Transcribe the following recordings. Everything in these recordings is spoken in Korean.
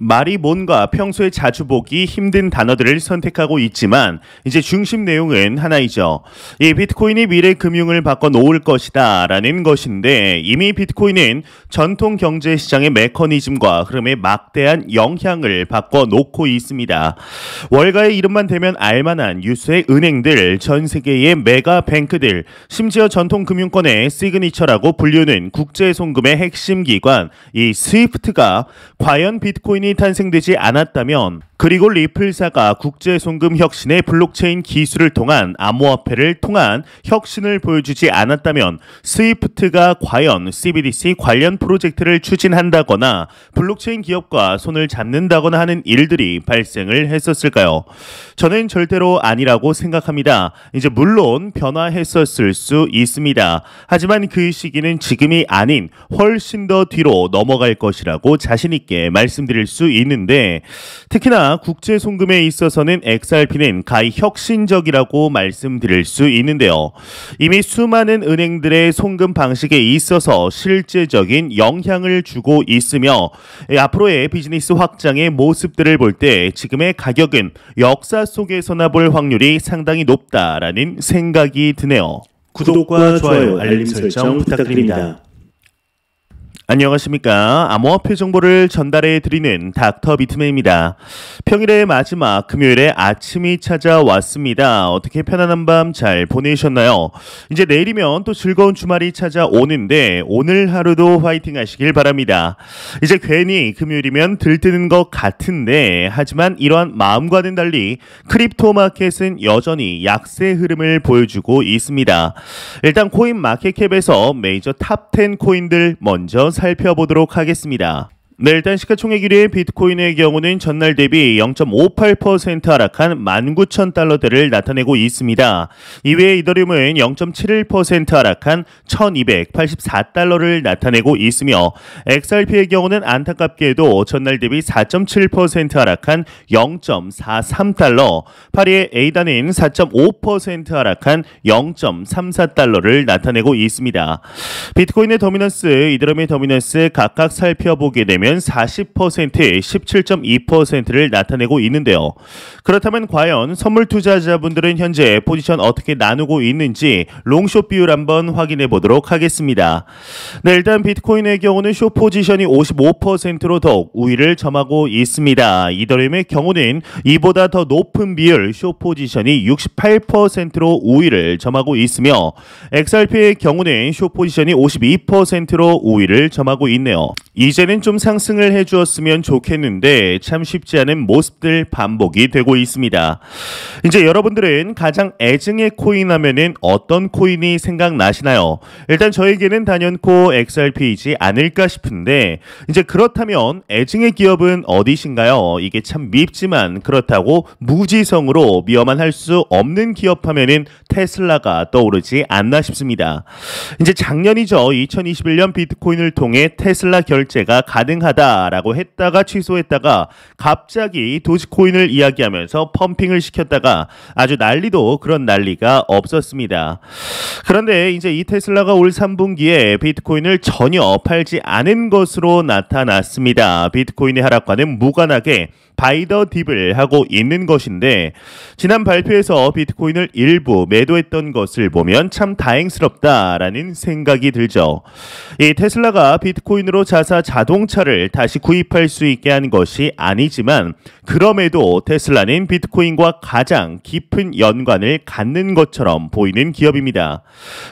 말이 뭔가 평소에 자주 보기 힘든 단어들을 선택하고 있지만 이제 중심 내용은 하나이죠. 이 비트코인이 미래 금융을 바꿔 놓을 것이다 라는 것인데 이미 비트코인은 전통 경제 시장의 메커니즘과 흐름에 막대한 영향을 바꿔 놓고 있습니다. 월가의 이름만 대면 알만한 유수의 은행들, 전 세계의 메가 뱅크들, 심지어 전통 금융권의 시그니처라고 불리는 국제 송금의 핵심 기관 이 스위프트가 과연 비트코인이 탄생되지 않았다면, 그리고 리플사가 국제송금 혁신의 블록체인 기술을 통한 암호화폐를 통한 혁신을 보여주지 않았다면 스위프트가 과연 CBDC 관련 프로젝트를 추진한다거나 블록체인 기업과 손을 잡는다거나 하는 일들이 발생을 했었을까요? 저는 절대로 아니라고 생각합니다. 이제 물론 변화했었을 수 있습니다. 하지만 그 시기는 지금이 아닌 훨씬 더 뒤로 넘어갈 것이라고 자신 있게 말씀드릴 수 있는데, 특히나 국제 송금에 있어서는 XRP는 가히 혁신적이라고 말씀드릴 수 있는데요. 이미 수많은 은행들의 송금 방식에 있어서 실제적인 영향을 주고 있으며 앞으로의 비즈니스 확장의 모습들을 볼 때 지금의 가격은 역사 속에서나 볼 확률이 상당히 높다라는 생각이 드네요. 구독과 좋아요, 알림 설정 부탁드립니다. 안녕하십니까. 암호화폐 정보를 전달해 드리는 닥터 비트맨입니다. 평일의 마지막 금요일에 아침이 찾아왔습니다. 어떻게 편안한 밤 잘 보내셨나요? 이제 내일이면 또 즐거운 주말이 찾아오는데 오늘 하루도 화이팅 하시길 바랍니다. 이제 괜히 금요일이면 들뜨는 것 같은데, 하지만 이러한 마음과는 달리 크립토 마켓은 여전히 약세 흐름을 보여주고 있습니다. 일단 코인 마켓캡에서 메이저 탑 10 코인들 먼저 살펴보도록 하겠습니다. 네, 일단 시가총액 1위의 비트코인의 경우는 전날 대비 0.58% 하락한 19,000달러대를 나타내고 있습니다. 이외에 이더리움은 0.71% 하락한 1,284달러를 나타내고 있으며 XRP의 경우는 안타깝게도 전날 대비 4.7% 하락한 0.43달러, 파리의 에이다는 4.5% 하락한 0.34달러를 나타내고 있습니다. 비트코인의 더미넌스, 이더리움의 더미넌스 각각 살펴보게 되면 40%, 17.2%를 나타내고 있는데요. 그렇다면 과연 선물 투자자분들은 현재 포지션 어떻게 나누고 있는지 롱숏 비율 한번 확인해 보도록 하겠습니다. 네, 일단 비트코인의 경우는 숏 포지션이 55%로 더욱 우위를 점하고 있습니다. 이더리움의 경우는 이보다 더 높은 비율 숏 포지션이 68%로 우위를 점하고 있으며 XRP의 경우는 숏 포지션이 52%로 우위를 점하고 있네요. 이제는 좀 상승을 해주었으면 좋겠는데 참 쉽지 않은 모습들 반복이 되고 있습니다. 이제 여러분들은 가장 애증의 코인 하면은 어떤 코인이 생각나시나요? 일단 저에게는 단연코 XRP이지 않을까 싶은데, 이제 그렇다면 애증의 기업은 어디신가요? 이게 참 밉지만 그렇다고 무지성으로 미워만 할 수 없는 기업 하면은 테슬라가 떠오르지 않나 싶습니다. 이제 작년이죠. 2021년 비트코인을 통해 테슬라 결제가 가능하다라고 했다가 취소했다가 갑자기 도지코인을 이야기하면서 펌핑을 시켰다가 아주 난리도 그런 난리가 없었습니다. 그런데 이제 이 테슬라가 올 3분기에 비트코인을 전혀 팔지 않은 것으로 나타났습니다. 비트코인의 하락과는 무관하게 바이 더 딥을 하고 있는 것인데, 지난 발표에서 비트코인을 일부 매도했던 것을 보면 참 다행스럽다라는 생각이 들죠. 이 테슬라가 비트코인으로 자동차를 다시 구입할 수 있게 한 것이 아니지만, 그럼에도 테슬라는 비트코인과 가장 깊은 연관을 갖는 것처럼 보이는 기업입니다.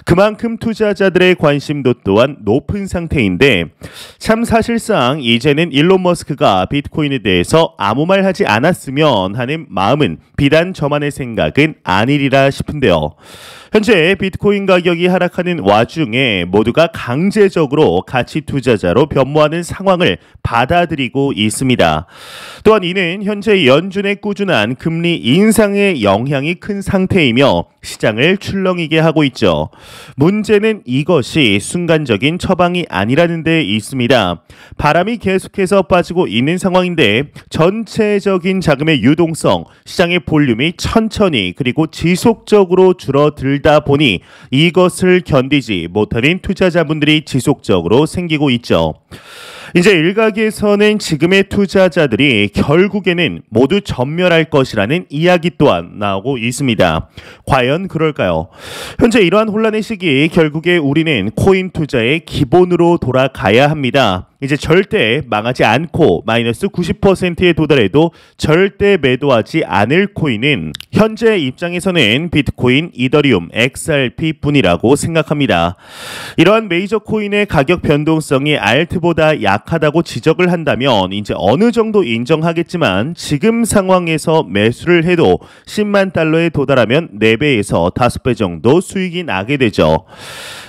그만큼 투자자들의 관심도 또한 높은 상태인데, 참 사실상 이제는 일론 머스크가 비트코인에 대해서 아무 말 하지 않았으면 하는 마음은 비단 저만의 생각은 아니리라 싶은데요. 현재 비트코인 가격이 하락하는 와중에 모두가 강제적으로 가치 투자자로 변모하는 상황을 받아들이고 있습니다. 또한 이는 현재 연준의 꾸준한 금리 인상의 영향이 큰 상태이며 시장을 출렁이게 하고 있죠. 문제는 이것이 순간적인 처방이 아니라는 데 있습니다. 바람이 계속해서 빠지고 있는 상황인데 전체적인 자금의 유동성, 시장의 볼륨이 천천히 그리고 지속적으로 줄어들다 보니 이것을 견디지 못하는 투자자분들이 지속적으로 생기고 있죠. 이제 일각에서는 지금의 투자자들이 결국에는 모두 전멸할 것이라는 이야기 또한 나오고 있습니다. 과연 그럴까요? 현재 이러한 혼란의 시기 결국에 우리는 코인 투자의 기본으로 돌아가야 합니다. 이제 절대 망하지 않고 마이너스 90%에 도달해도 절대 매도하지 않을 코인은 현재 입장에서는 비트코인, 이더리움, XRP 뿐이라고 생각합니다. 이러한 메이저 코인의 가격 변동성이 알트보다 약하다고 지적을 한다면 이제 어느 정도 인정하겠지만 지금 상황에서 매수를 해도 10만 달러에 도달하면 4배에서 5배 정도 수익이 나게 되죠.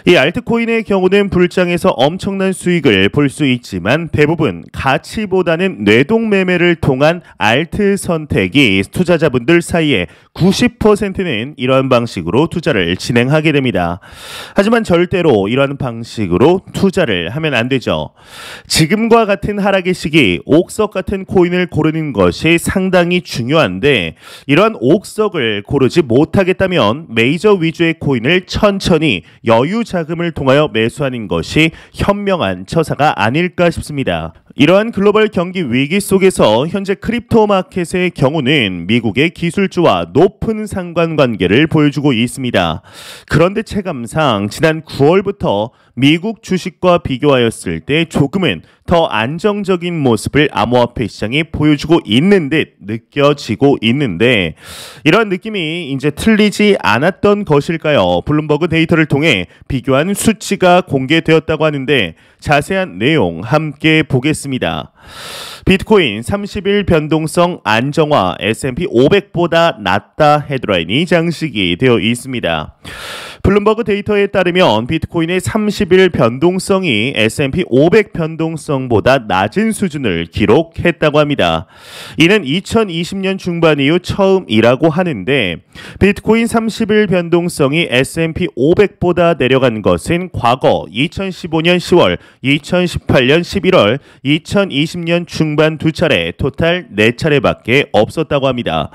이 알트코인의 경우는 불장에서 엄청난 수익을 볼 수 있지만 대부분 가치보다는 뇌동매매를 통한 알트 선택이 투자자분들 사이에 90%는 이러한 방식으로 투자를 진행하게 됩니다. 하지만 절대로 이러한 방식으로 투자를 하면 안 되죠. 지금과 같은 하락의 시기 옥석 같은 코인을 고르는 것이 상당히 중요한데 이러한 옥석을 고르지 못하겠다면 메이저 위주의 코인을 천천히 여유 자금을 통하여 매수하는 것이 현명한 처사가 아닐까 싶습니다. 이러한 글로벌 경기 위기 속에서 현재 크립토 마켓의 경우는 미국의 기술주와 높은 상관관계를 보여주고 있습니다. 그런데 체감상 지난 9월부터 미국 주식과 비교하였을 때 조금은 더 안정적인 모습을 암호화폐 시장이 보여주고 있는 듯 느껴지고 있는데 이런 느낌이 이제 틀리지 않았던 것일까요? 블룸버그 데이터를 통해 비교한 수치가 공개되었다고 하는데 자세한 내용 함께 보겠습니다. 비트코인 30일 변동성 안정화 S&P 500보다 낮다 헤드라인이 장식이 되어 있습니다. 블룸버그 데이터에 따르면 비트코인의 30일 변동성이 S&P 500 변동성보다 낮은 수준을 기록했다고 합니다. 이는 2020년 중반 이후 처음이라고 하는데 비트코인 30일 변동성이 S&P 500보다 내려간 것은 과거 2015년 10월, 2018년 11월, 2020년 중반 두 차례, 토탈 4차례밖에 없었다고 합니다.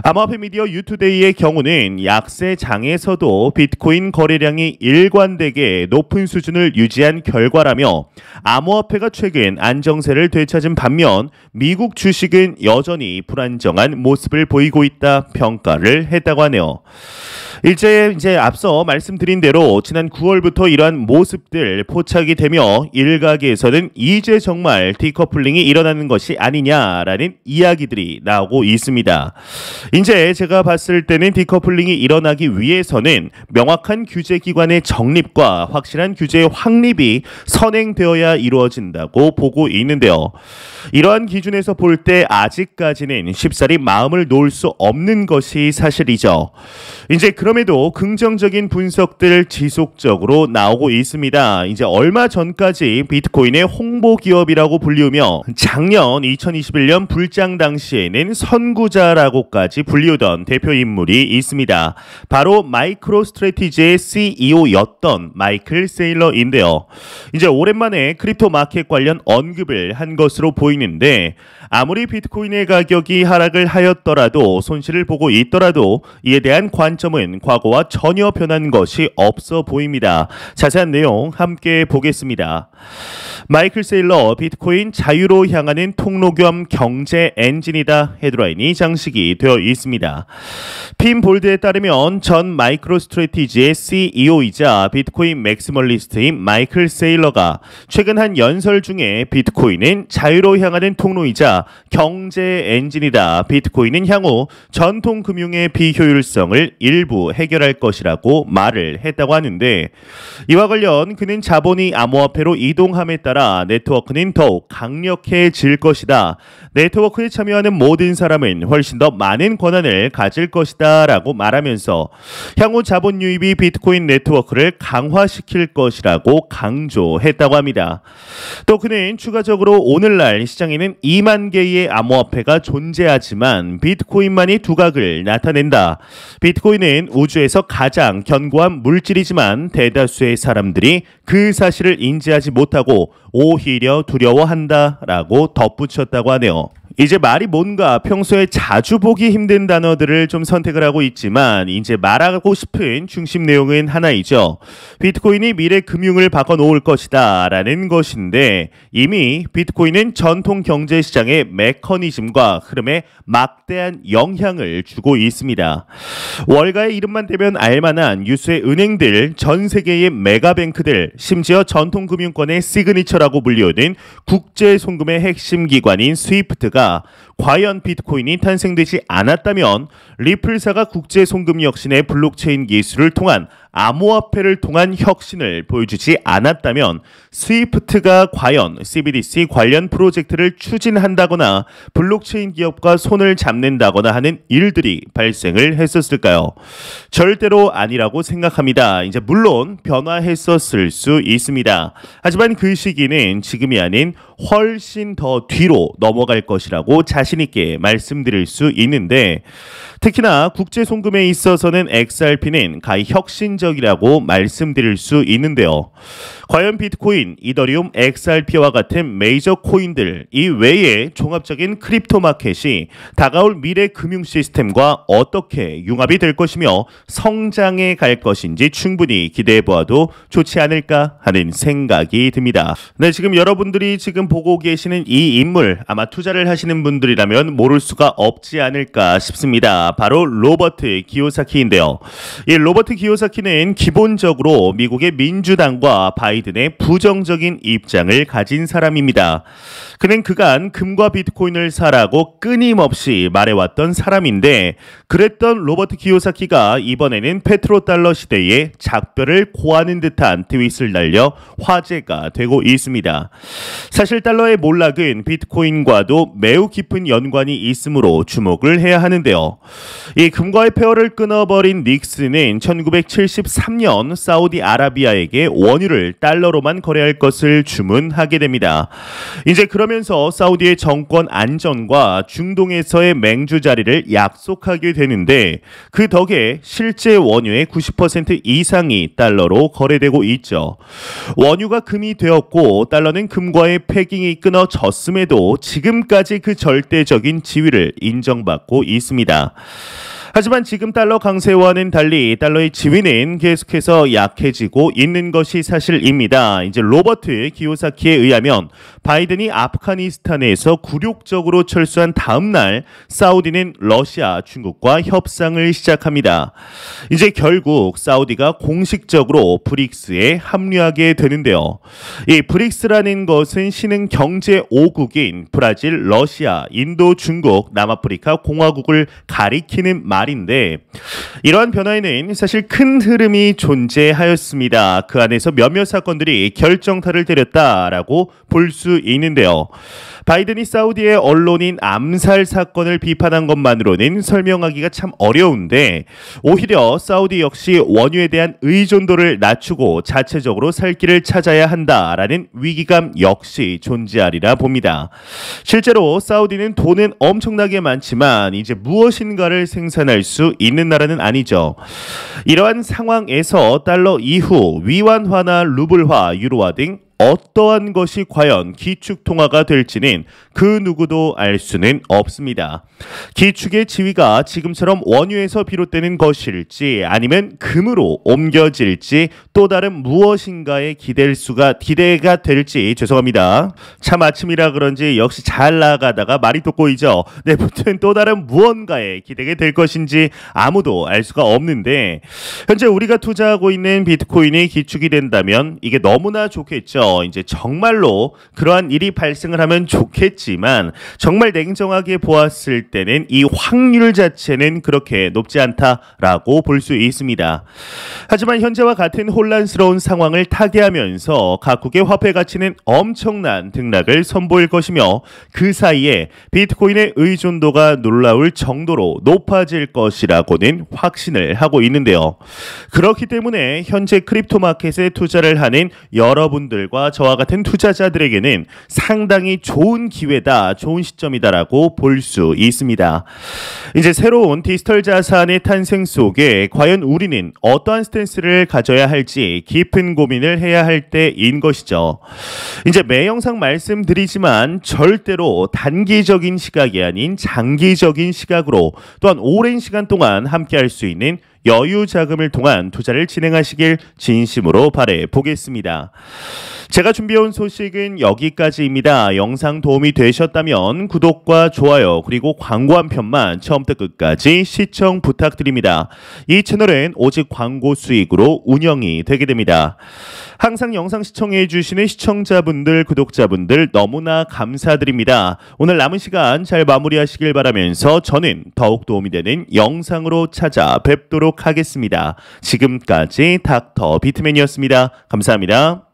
암호화폐 미디어 유투데이의 경우는 약세 장에서도 비트코인 거래량이 일관되게 높은 수준을 유지한 결과라며 암호화폐가 최근 안정세를 되찾은 반면 미국 주식은 여전히 불안정한 모습을 보이고 있다 평가를 했다고 하네요. 이제 앞서 말씀드린 대로 지난 9월부터 이러한 모습들 포착이 되며 일각에서는 이제 정말 디커플링이 일어나는 것이 아니냐라는 이야기들이 나오고 있습니다. 이제 제가 봤을 때는 디커플링이 일어나기 위해서는 명확한 규제기관의 정립과 확실한 규제의 확립이 선행되어야 이루어진다고 보고 있는데요. 이러한 기준에서 볼 때 아직까지는 쉽사리 마음을 놓을 수 없는 것이 사실이죠. 이제 그럼에도 긍정적인 분석들 지속적으로 나오고 있습니다. 이제 얼마 전까지 비트코인의 홍보 기업이라고 불리우며 작년 2021년 불장 당시에는 선구자라고까지 불리우던 대표 인물이 있습니다. 바로 마이크로 스트래티지의 CEO였던 마이클 세일러인데요. 이제 오랜만에 크립토 마켓 관련 언급을 한 것으로 보이는데 아무리 비트코인의 가격이 하락을 하였더라도 손실을 보고 있더라도 이에 대한 관점은 과거와 전혀 변한 것이 없어 보입니다. 자세한 내용 함께 보겠습니다. 마이클 세일러 비트코인 자유로 향하는 통로 겸 경제 엔진이다 헤드라인이 장식이 되어 있습니다. 핀 볼드에 따르면 전 마이크로 스트래티지의 CEO이자 비트코인 맥시멀리스트인 마이클 세일러가 최근 한 연설 중에 비트코인은 자유로 향하는 통로이자 경제 엔진이다. 비트코인은 향후 전통 금융의 비효율성을 일부 해결할 것이라고 말을 했다고 하는데 이와 관련 그는 자본이 암호화폐로 이동함에 따라 네트워크는 더욱 강력해질 것이다. 네트워크에 참여하는 모든 사람은 훨씬 더 많은 권한을 가질 것이다 라고 말하면서 향후 자본 유입이 비트코인 네트워크를 강화시킬 것이라고 강조했다고 합니다. 또 그는 추가적으로 오늘날 시장에는 2만 개의 암호화폐가 존재하지만 비트코인만이 두각을 나타낸다. 비트코인은 우주에서 가장 견고한 물질이지만 대다수의 사람들이 그 사실을 인지하지 못하고 오히려 두려워한다라고 덧붙였다고 하네요. 이제 말이 뭔가 평소에 자주 보기 힘든 단어들을 좀 선택을 하고 있지만 이제 말하고 싶은 중심 내용은 하나이죠. 비트코인이 미래 금융을 바꿔놓을 것이다 라는 것인데 이미 비트코인은 전통 경제 시장의 메커니즘과 흐름에 막대한 영향을 주고 있습니다. 월가의 이름만 대면 알만한 유수의 은행들, 전 세계의 메가뱅크들, 심지어 전통 금융권의 시그니처라고 불리우는 국제 송금의 핵심 기관인 스위프트가 과연 비트코인이 탄생되지 않았다면 리플사가 국제 송금 혁신의 블록체인 기술을 통한 암호화폐를 통한 혁신을 보여주지 않았다면 스위프트가 과연 CBDC 관련 프로젝트를 추진한다거나 블록체인 기업과 손을 잡는다거나 하는 일들이 발생을 했었을까요? 절대로 아니라고 생각합니다. 이제 물론 변화했었을 수 있습니다. 하지만 그 시기는 지금이 아닌 훨씬 더 뒤로 넘어갈 것이라고 자신 있게 말씀드릴 수 있는데 특히나 국제 송금에 있어서는 XRP는 가히 혁신적이라고 말씀드릴 수 있는데요. 과연 비트코인, 이더리움, XRP와 같은 메이저 코인들 이외에 종합적인 크립토 마켓이 다가올 미래 금융 시스템과 어떻게 융합이 될 것이며 성장해 갈 것인지 충분히 기대해 보아도 좋지 않을까 하는 생각이 듭니다. 네, 지금 여러분들이 지금 보고 계시는 이 인물 아마 투자를 하시는 분들이라면 모를 수가 없지 않을까 싶습니다. 바로 로버트 기요사키인데요. 이 로버트 기요사키는 기본적으로 미국의 민주당과 바이든의 부정적인 입장을 가진 사람입니다. 그는 그간 금과 비트코인을 사라고 끊임없이 말해왔던 사람인데 그랬던 로버트 기요사키가 이번에는 페트로달러 시대에 작별을 고하는 듯한 트윗을 날려 화제가 되고 있습니다. 사실 달러의 몰락은 비트코인과도 매우 깊은 연관이 있으므로 주목을 해야 하는데요. 이 금과의 페어를 끊어버린 닉슨은 1973년 사우디아라비아에게 원유를 달러로만 거래할 것을 주문하게 됩니다. 이제 그러면서 사우디의 정권 안전과 중동에서의 맹주 자리를 약속하게 되는데 그 덕에 실제 원유의 90% 이상이 달러로 거래되고 있죠. 원유가 금이 되었고 달러는 금과의 패깅이 끊어졌음에도 지금까지 그 절대적인 지위를 인정받고 있습니다. 하지만 지금 달러 강세와는 달리 달러의 지위는 계속해서 약해지고 있는 것이 사실입니다. 이제 로버트 기요사키에 의하면 바이든이 아프가니스탄에서 굴욕적으로 철수한 다음 날 사우디는 러시아, 중국과 협상을 시작합니다. 이제 결국 사우디가 공식적으로 브릭스에 합류하게 되는데요. 이 브릭스라는 것은 신흥 경제 5국인 브라질, 러시아, 인도, 중국, 남아프리카 공화국을 가리키는 말인데 이러한 변화에는 사실 큰 흐름이 존재하였습니다. 그 안에서 몇몇 사건들이 결정타를 때렸다라고 볼 수 있는데요. 바이든이 사우디의 언론인 암살 사건을 비판한 것만으로는 설명하기가 참 어려운데 오히려 사우디 역시 원유에 대한 의존도를 낮추고 자체적으로 살 길을 찾아야 한다라는 위기감 역시 존재하리라 봅니다. 실제로 사우디는 돈은 엄청나게 많지만 이제 무엇인가를 생산할 수 있는 나라는 아니죠. 이러한 상황에서 달러 이후 위안화나 루블화, 유로화 등 어떠한 것이 과연 기축통화가 될지는 그 누구도 알 수는 없습니다. 기축의 지위가 지금처럼 원유에서 비롯되는 것일지 아니면 금으로 옮겨질지 또 다른 무엇인가에 기대가 될지 죄송합니다. 참 아침이라 그런지 역시 잘 나가다가 말이 또 꼬이죠. 네, 무튼 또 다른 무언가에 기대게 될 것인지 아무도 알 수가 없는데 현재 우리가 투자하고 있는 비트코인이 기축이 된다면 이게 너무나 좋겠죠. 이제 정말로 그러한 일이 발생을 하면 좋겠지만 정말 냉정하게 보았을 때는 이 확률 자체는 그렇게 높지 않다라고 볼 수 있습니다. 하지만 현재와 같은 혼란스러운 상황을 타개하면서 각국의 화폐 가치는 엄청난 등락을 선보일 것이며 그 사이에 비트코인의 의존도가 놀라울 정도로 높아질 것이라고는 확신을 하고 있는데요. 그렇기 때문에 현재 크립토 마켓에 투자를 하는 여러분들과 투자자와 저와 같은 투자자들에게는 상당히 좋은 기회다, 좋은 시점이다라고 볼 수 있습니다. 이제 새로운 디지털 자산의 탄생 속에 과연 우리는 어떠한 스탠스를 가져야 할지 깊은 고민을 해야 할 때인 것이죠. 이제 매 영상 말씀드리지만 절대로 단기적인 시각이 아닌 장기적인 시각으로 또한 오랜 시간 동안 함께 할 수 있는 여유 자금을 통한 투자를 진행하시길 진심으로 바래 보겠습니다. 제가 준비해온 소식은 여기까지입니다. 영상 도움이 되셨다면 구독과 좋아요 그리고 광고 한 편만 처음부터 끝까지 시청 부탁드립니다. 이 채널은 오직 광고 수익으로 운영이 되게 됩니다. 항상 영상 시청해 주시는 시청자분들, 구독자분들 너무나 감사드립니다. 오늘 남은 시간 잘 마무리하시길 바라면서 저는 더욱 도움이 되는 영상으로 찾아뵙도록 하겠습니다. 지금까지 닥터 비트맨이었습니다. 감사합니다.